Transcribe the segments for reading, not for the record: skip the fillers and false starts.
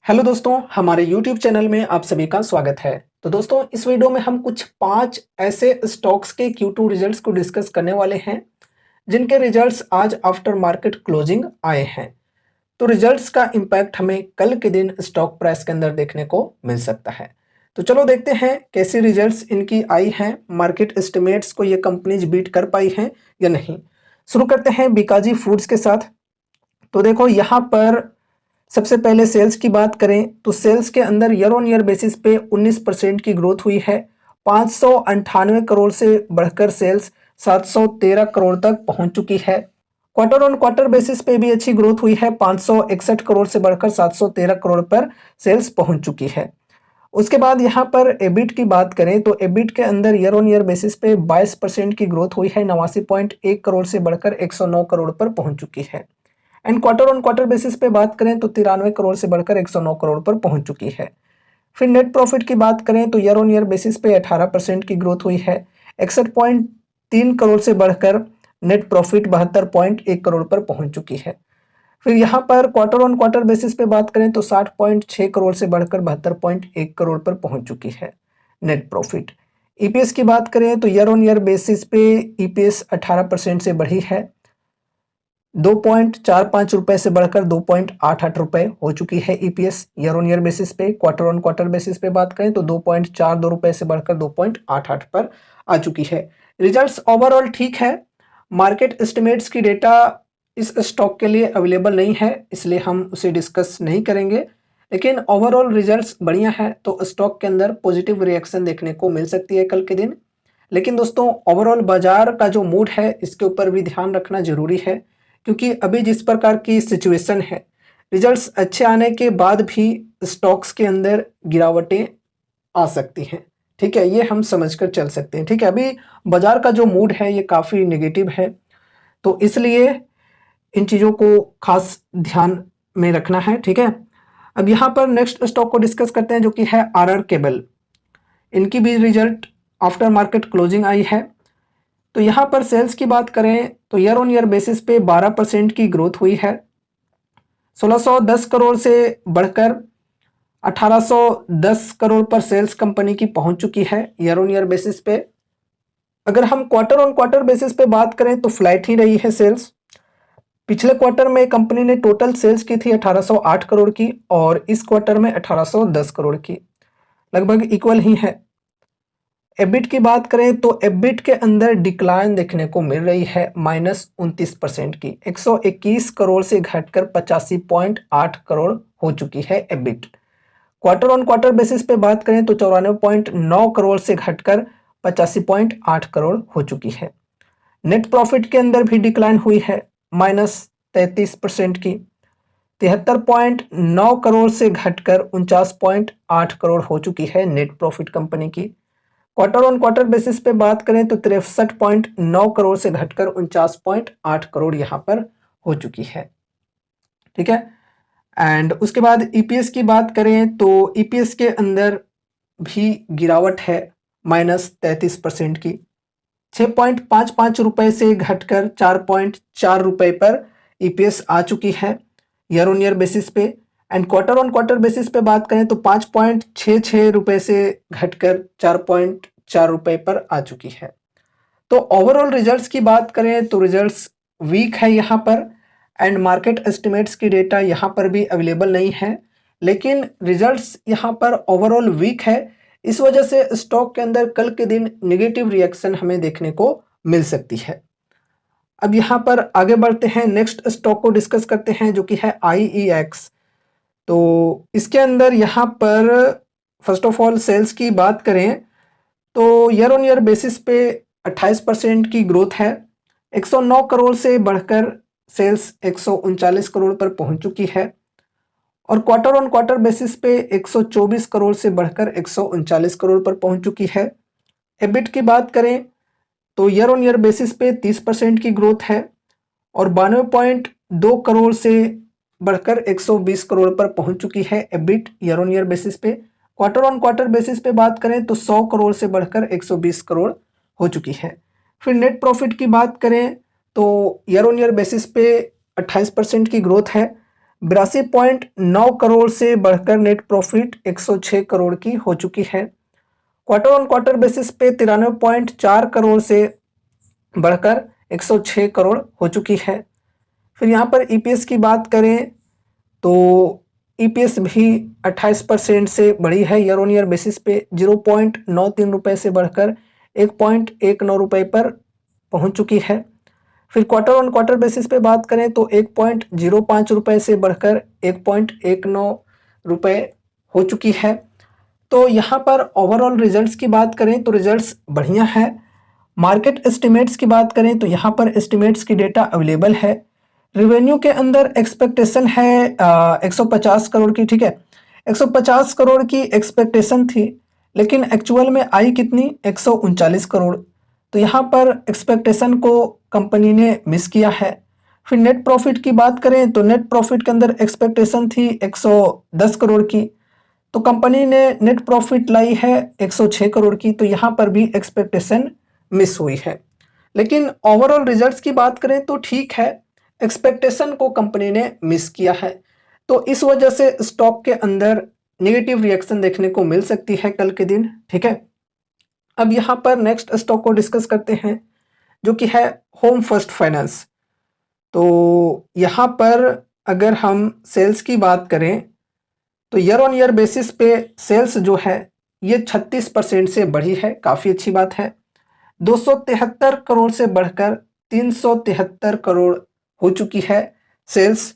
Hello दोस्तों, हमारे YouTube channel में आप सभी का स्वागत है। तो दोस्तों, इस वीडियो में हम कुछ 5 ऐसे स्टॉक्स के Q2 रिजल्ट्स को डिस्कस करने वाले हैं, जिनके रिजल्ट्स आज आफ्टर मार्केट क्लोजिंग आए हैं। तो रिजल्ट्स का इम्पैक्ट हमें कल के दिन स्टॉक प्राइस के अंदर देखने को मिल सकता है। तो चलो देखते हैं कैसी रिजल्ट्स इनकी आई हैं, मार्केट एस्टिमेट्स को ये कंपनीज बीट कर पाई हैं या नहीं। शुरू करते हैं बीकाजी फूड्स के साथ। तो देखो यहाँ पर सबसे पहले सेल्स की बात करें तो सेल्स के अंदर ईयर ऑन ईयर बेसिस पे 19% की ग्रोथ हुई है। 598 करोड़ से बढ़कर सेल्स 713 करोड़ तक पहुंच चुकी है। क्वार्टर ऑन क्वार्टर बेसिस पे भी अच्छी ग्रोथ हुई है। 561 करोड़ से बढ़कर 713 करोड़ पर सेल्स पहुंच चुकी है। उसके बाद यहाँ पर एबिट की बात करें तो एबिट के अंदर ईयर ऑन ईयर बेसिस पे 22% की ग्रोथ हुई है। 89.1 करोड़ से बढ़कर 109 करोड़ पर पहुंच चुकी है। And quarter on quarter basis पे बात करें तो 93 करोड़ से बढ़कर 109 करोड़ पर पहुंच चुकी है। फिर नेट प्रॉफिट की बात करें तो ईयर ऑन ईयर बेसिस पे 18% की ग्रोथ हुई है। 61.3 करोड़ से बढ़कर नेट प्रॉफिट 72.1 करोड़ पर पहुंच चुकी है। फिर यहाँ पर क्वार्टर ऑन क्वार्टर बेसिस पे बात करें तो 60.6 करोड़ से बढ़कर 72.1 करोड़ पर पहुंच चुकी है नेट प्रॉफिट। ईपीएस की बात करें तो ईयर ऑन ईयर बेसिस पे ईपीएस 18% से बढ़ी है। 2.45 रुपए से बढ़कर 2.88 रुपए हो चुकी है EPS year on year basis पे। क्वार्टर ऑन क्वार्टर बेसिस पे बात करें तो 2.42 रुपए से बढ़कर 2.88 पर आ चुकी है। रिजल्ट्स ओवरऑल ठीक है। मार्केट एस्टिमेट्स की डेटा इस स्टॉक के लिए अवेलेबल नहीं है, इसलिए हम उसे डिस्कस नहीं करेंगे, लेकिन ओवरऑल रिजल्ट्स बढ़िया है तो स्टॉक के अंदर पॉजिटिव रिएक्शन देखने को मिल सकती है कल के दिन। लेकिन दोस्तों, ओवरऑल बाजार का जो मूड है इसके ऊपर भी ध्यान रखना जरूरी है, क्योंकि अभी जिस प्रकार की सिचुएशन है, रिजल्ट्स अच्छे आने के बाद भी स्टॉक्स के अंदर गिरावटें आ सकती हैं। ठीक है, ये हम समझकर चल सकते हैं। ठीक है, अभी बाजार का जो मूड है ये काफ़ी नेगेटिव है, तो इसलिए इन चीज़ों को खास ध्यान में रखना है। ठीक है, अब यहाँ पर नेक्स्ट स्टॉक को डिस्कस करते हैं, जो कि है आरआर केबल। इनकी भी रिजल्ट आफ्टर मार्केट क्लोजिंग आई है। तो यहाँ पर सेल्स की बात करें तो ईयर ऑन ईयर बेसिस पे 12% की ग्रोथ हुई है। 1610 करोड़ से बढ़कर 1810 करोड़ पर सेल्स कंपनी की पहुंच चुकी है ईयर ऑन ईयर बेसिस पे। अगर हम क्वार्टर ऑन क्वार्टर बेसिस पे बात करें तो फ्लैट ही रही है सेल्स। पिछले क्वार्टर में कंपनी ने टोटल सेल्स की थी 1808 करोड़ की, और इस क्वार्टर में 1810 करोड़ की, लगभग इक्वल ही है। एबिट की बात करें तो एबिट के अंदर डिक्लाइन देखने को मिल रही है -29% की। 121 करोड़ से घटकर 85.8 करोड़ हो चुकी है EBIT. Quarter on quarter basis पे बात करें तो 94.9 करोड़ से घटकर 85.8 करोड़ हो चुकी है। नेट प्रॉफिट के अंदर भी डिक्लाइन हुई है -33% की। 73.9 करोड़ से घटकर 49.8 करोड़ हो चुकी है नेट प्रॉफिट कंपनी की। क्वार्टर ऑन क्वार्टर बेसिस पे बात करें तो 63.9 करोड़ से घटकर 49.8 करोड़ यहाँ पर हो चुकी है। ठीक है, एंड उसके बाद ईपीएस की बात करें तो ईपीएस के अंदर भी गिरावट है -33% की। 6.55 रुपए से घटकर 4.4 रुपए पर ईपीएस आ चुकी है ईयर ऑन ईयर बेसिस पे। And quarter on quarter basis पे बात करें तो 5.66 रुपए से घटकर 4.4 रुपए पर आ चुकी है। तो ओवरऑल रिजल्ट्स की बात करें तो रिजल्ट्स वीक है यहाँ पर, एंड मार्केट एस्टिमेट्स की डेटा यहाँ पर भी अवेलेबल नहीं है, लेकिन रिजल्ट्स यहाँ पर ओवरऑल वीक है। इस वजह से स्टॉक के अंदर कल के दिन नेगेटिव रिएक्शन हमें देखने को मिल सकती है। अब यहाँ पर आगे बढ़ते हैं, नेक्स्ट स्टॉक को डिस्कस करते हैं, जो कि है IEX। तो इसके अंदर यहाँ पर फर्स्ट ऑफ ऑल सेल्स की बात करें तो ईयर ऑन ईयर बेसिस पे 28% की ग्रोथ है। 109 करोड़ से बढ़कर सेल्स 139 करोड़ पर पहुंच चुकी है, और क्वार्टर ऑन क्वार्टर बेसिस पे 124 करोड़ से बढ़कर 139 करोड़ पर पहुंच चुकी है। एबिट की बात करें तो ईयर ऑन ईयर बेसिस पे 30% की ग्रोथ है, और 92.2 करोड़ से बढ़कर 120 करोड़ पर पहुंच चुकी है EBIT year on year basis पे। क्वार्टर ऑन क्वार्टर बेसिस पे बात करें तो 100 करोड़ से बढ़कर 120 करोड़ हो चुकी है। फिर नेट प्रॉफिट की बात करें तो ईयर ऑन ईयर बेसिस पे 28% की ग्रोथ है। 82.9 करोड़ से बढ़कर नेट प्रॉफिट 106 करोड़ की हो चुकी है। क्वार्टर ऑन क्वार्टर बेसिस पे 93.4 करोड़ से बढ़कर 106 करोड़ हो चुकी है। फिर यहाँ पर ईपीएस की बात करें तो ईपीएस भी 28% से बढ़ी है ईयर ऑन ईयर बेसिस पे 0.93 रुपये से बढ़कर 1.19 रुपये पर पहुंच चुकी है। फिर क्वार्टर ऑन क्वार्टर बेसिस पे बात करें तो 1.05 रुपये से बढ़कर 1.19 रुपये हो चुकी है। तो यहाँ पर ओवरऑल रिजल्ट्स की बात करें तो रिजल्ट्स बढ़िया है। मार्केट एस्टिमेट्स की बात करें तो यहाँ पर एस्टिमेट्स की डेटा अवेलेबल है। रेवेन्यू के अंदर एक्सपेक्टेशन है 150 करोड़ की, ठीक है। 150 करोड़ की एक्सपेक्टेशन थी, लेकिन एक्चुअल में आई कितनी, 139 करोड़। तो यहाँ पर एक्सपेक्टेशन को कंपनी ने मिस किया है। फिर नेट प्रॉफिट की बात करें तो नेट प्रॉफिट के अंदर एक्सपेक्टेशन थी 110 करोड़ की, तो कंपनी ने नेट प्रॉफिट लाई है 106 करोड़ की। तो यहाँ पर भी एक्सपेक्टेशन मिस हुई है। लेकिन ओवरऑल रिजल्ट्स की बात करें तो ठीक है, एक्सपेक्टेशन को कंपनी ने मिस किया है। तो इस वजह से स्टॉक के अंदर नेगेटिव रिएक्शन देखने को मिल सकती है कल के दिन, ठीक है। अब यहाँ पर नेक्स्ट स्टॉक को डिस्कस करते हैं, जो कि है होम फर्स्ट फाइनेंस। तो यहाँ पर अगर हम सेल्स की बात करें तो ईयर ऑन ईयर बेसिस पे सेल्स जो है ये 36% से बढ़ी है, काफ़ी अच्छी बात है। 273 करोड़ से बढ़कर 373 करोड़ हो चुकी है सेल्स।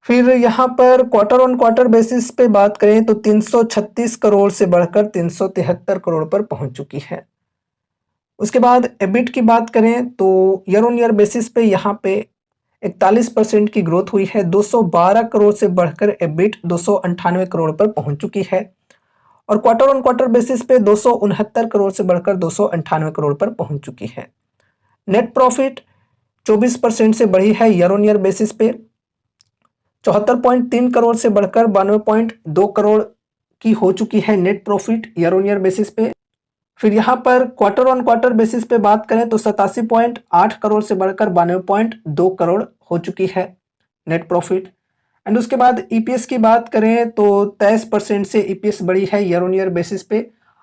फिर यहाँ पर क्वार्टर ऑन क्वार्टर बेसिस पे बात करें तो 336 करोड़ से बढ़कर 373 करोड़ पर पहुंच चुकी है। उसके बाद एबिट की बात करें तो ईयर ऑन ईयर बेसिस पे यहाँ पे 41% की ग्रोथ हुई है। 212 करोड़ से बढ़कर एबिट 298 करोड़ पर पहुंच चुकी है। और क्वार्टर ऑन क्वार्टर बेसिस पे 269 करोड़ से बढ़कर 298 करोड़ पर पहुंच चुकी है। नेट प्रॉफिट 24% से बढ़ी है ईयर ऑन ईयर बेसिस पे 74.3 करोड़ से बढ़कर 92.2 करोड़ की हो चुकी है net profit year on year basis पे। फिर यहाँ पर क्वार्टर ऑन क्वार्टर बेसिस पे बात करें तो 87.8 करोड़ से बढ़कर 92.2 करोड़ हो चुकी है नेट प्रॉफिट। एंड उसके बाद ईपीएस की बात करें तो 23% से ईपीएस बढ़ी है ईयर ऑन ईयर बेसिस पे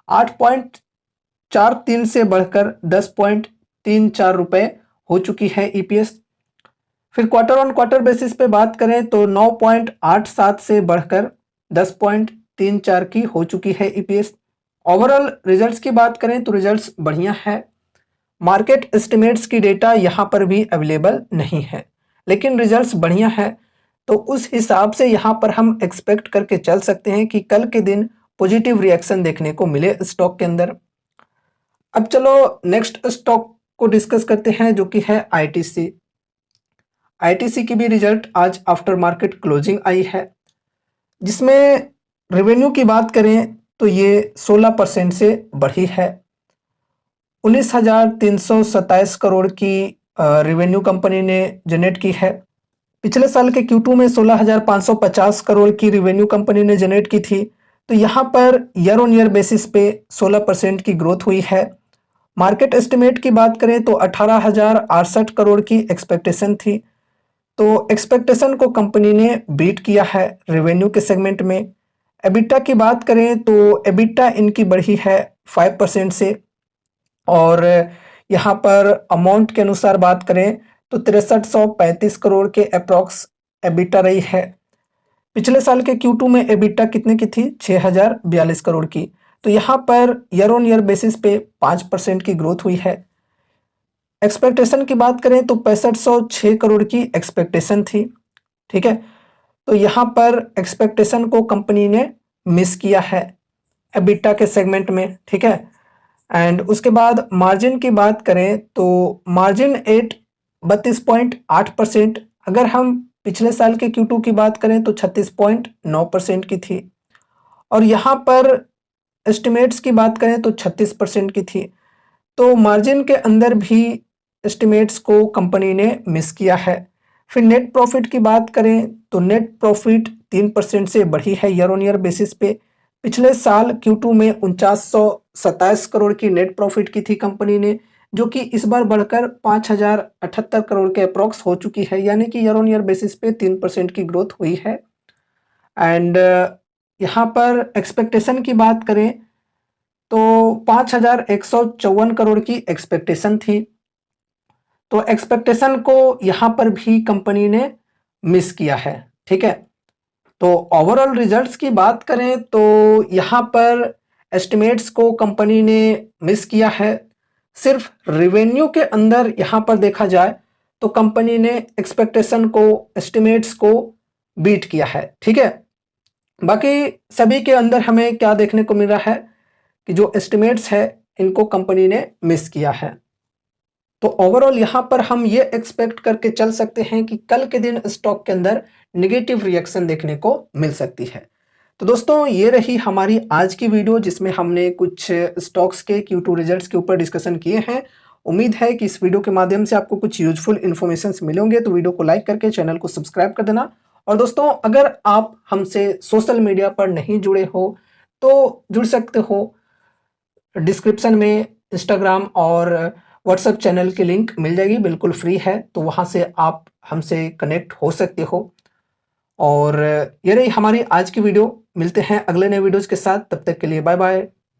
8.43 से बढ़कर 10.34 रुपये हो चुकी है ईपीएस। फिर क्वार्टर ऑन क्वार्टर बेसिस पे बात करें तो 9.87 से बढ़कर 10.34 की हो चुकी है ईपीएस। ओवरऑल रिजल्ट्स की बात करें तो रिजल्ट्स बढ़िया है। मार्केट एस्टिमेट्स की डेटा यहाँ पर भी अवेलेबल नहीं है, लेकिन रिजल्ट्स बढ़िया है। तो उस हिसाब से यहाँ पर हम एक्सपेक्ट करके चल सकते हैं कि कल के दिन पॉजिटिव रिएक्शन देखने को मिले स्टॉक के अंदर। अब चलो नेक्स्ट स्टॉक को डिस्कस करते हैं, जो कि है आईटीसी। आईटीसी की भी रिजल्ट आज आफ्टर मार्केट क्लोजिंग आई है, जिसमें रेवेन्यू की बात करें तो ये 16% से बढ़ी है। 19,327 करोड़ की रेवेन्यू कंपनी ने जनरेट की है। पिछले साल के Q2 में 16,550 करोड़ की रेवेन्यू कंपनी ने जनरेट की थी। तो यहाँ per year on year basis पे 16% की ग्रोथ हुई है। मार्केट एस्टिमेट की बात करें तो 18,068 करोड़ की एक्सपेक्टेशन थी। तो एक्सपेक्टेशन को कंपनी ने बीट किया है रेवेन्यू के सेगमेंट में। एबिटा की बात करें तो एबिटा इनकी बढ़ी है 5% से, और यहाँ पर अमाउंट के अनुसार बात करें तो 6335 करोड़ के अप्रॉक्स एबिटा रही है। पिछले साल के Q2 में एबिटा कितने की थी, 6042 करोड़ की। तो यहाँ per year on year basis पे 5% की ग्रोथ हुई है। एक्सपेक्टेशन की बात करें तो 6506 करोड़ की एक्सपेक्टेशन थी, ठीक है। तो यहाँ पर एक्सपेक्टेशन को कंपनी ने मिस किया है एबिटा के सेगमेंट में, ठीक है। एंड उसके बाद मार्जिन की बात करें तो मार्जिन 32.8%। अगर हम पिछले साल के Q2 की बात करें तो 36.9% की थी, और यहाँ पर एस्टिमेट्स की बात करें तो 36% की थी। तो मार्जिन के अंदर भी एस्टिमेट्स को कंपनी ने मिस किया है। फिर नेट प्रॉफिट की बात करें तो नेट प्रॉफिट 3% से बढ़ी है ईयर ऑन ईयर बेसिस पे। पिछले साल Q2 में 4927 करोड़ की नेट प्रॉफिट की थी कंपनी ने, जो कि इस बार बढ़कर 5,078 करोड़ के अप्रॉक्स हो चुकी है, यानी कि ईयर ऑन ईयर बेसिस पे 3% की ग्रोथ हुई है। एंड यहाँ पर एक्सपेक्टेशन की बात करें तो 5,154 करोड़ की एक्सपेक्टेशन थी। तो एक्सपेक्टेशन को यहाँ पर भी कंपनी ने मिस किया है। ठीक है, तो ओवरऑल रिजल्ट्स की बात करें तो यहाँ पर एस्टिमेट्स को कंपनी ने मिस किया है। सिर्फ रिवेन्यू के अंदर यहाँ पर देखा जाए तो कंपनी ने एक्सपेक्टेशन को, एस्टिमेट्स को बीट किया है। ठीक है, बाकी सभी के अंदर हमें क्या देखने को मिल रहा है कि जो एस्टिमेट्स है इनको कंपनी ने मिस किया है। तो ओवरऑल यहाँ पर हम ये एक्सपेक्ट करके चल सकते हैं कि कल के दिन स्टॉक के अंदर नेगेटिव रिएक्शन देखने को मिल सकती है। तो दोस्तों ये रही हमारी आज की वीडियो, जिसमें हमने कुछ स्टॉक्स के Q2 रिजल्ट्स के ऊपर डिस्कशन किए हैं। उम्मीद है कि इस वीडियो के माध्यम से आपको कुछ यूजफुल इन्फॉर्मेशन मिलेंगे, तो वीडियो को लाइक करके चैनल को सब्सक्राइब कर देना। और दोस्तों अगर आप हमसे सोशल मीडिया पर नहीं जुड़े हो तो जुड़ सकते हो, डिस्क्रिप्शन में इंस्टाग्राम और व्हाट्सएप चैनल की लिंक मिल जाएगी, बिल्कुल फ्री है, तो वहाँ से आप हमसे कनेक्ट हो सकते हो। और ये रही हमारी आज की वीडियो, मिलते हैं अगले नए वीडियोज़ के साथ, तब तक के लिए बाय बाय।